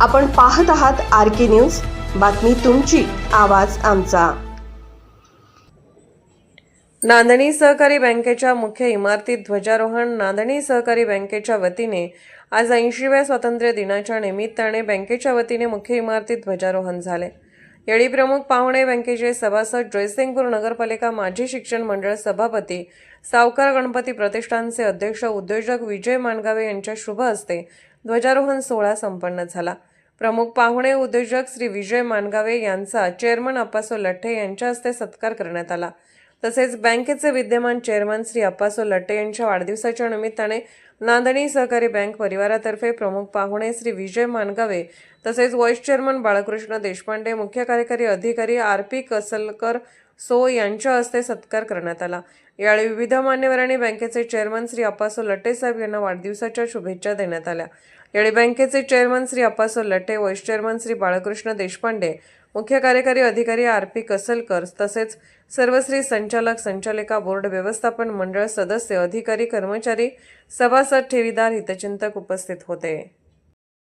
आपण पाहत आहात RK न्यूज, बातमी तुमची, आवाज आमचा। नांदणी सहकारी बँकेच्या मुख्य इमारतीत ध्वजारोहण। नांदणी सहकारी बँकेच्या वतीने आज 80व्या स्वातंत्र्य दिनाच्या निमित्ताने बँकेच्या वतीने मुख्य इमारतीत ध्वजारोहण झाले। यावेळी प्रमुख पाहुणे बँकेचे सभासद, जयसिंगपूर नगरपालिका माजी शिक्षण मंडळ सभापती, सावकार गणपती प्रतिष्ठानचे अध्यक्ष उद्योजक विजय माणगावे यांच्या शुभ हस्ते ध्वजारोहण सोहळा संपन्न झाला। प्रमुख पाहुणे उद्योजक श्री विजय माणगावे यांचा चेअरमन अप्पासो लठ्ठे यांच्या हस्ते सत्कार करण्यात आला। तसेच बँकेचे विद्यमान चेअरमन श्री अप्पासो लठ्ठे यांच्या वाढदिवसाच्या निमित्ताने नांदणी सहकारी बँक परिवारातर्फे प्रमुख पाहुणे श्री विजय माणगावे तसेच व्हाईस चेअरमन बाळकृष्ण देशपांडे, मुख्य कार्यकारी अधिकारी RP कसलकर सो यांच्या हस्ते सत्कार करण्यात आला। यावेळी विविध मान्यवरांनी बँकेचे चेअरमन श्री अप्पासो लठ्ठे साहेब यांना वाढदिवसाच्या शुभेच्छा देण्यात आल्या। यावेळी बँकेचे chairman Shri Appaso Latthe, vice chairman Shri Balkrishna Deshpande, मुख्य कार्यकारी अधिकारी RP कसलकर तसेच सर्वश्री संचालक, संचालिका, बोर्ड व्यवस्थापन मंडळ सदस्य, अधिकारी, कर्मचारी, सभासद, ठेवीदार, हितचिंतक उपस्थित होते।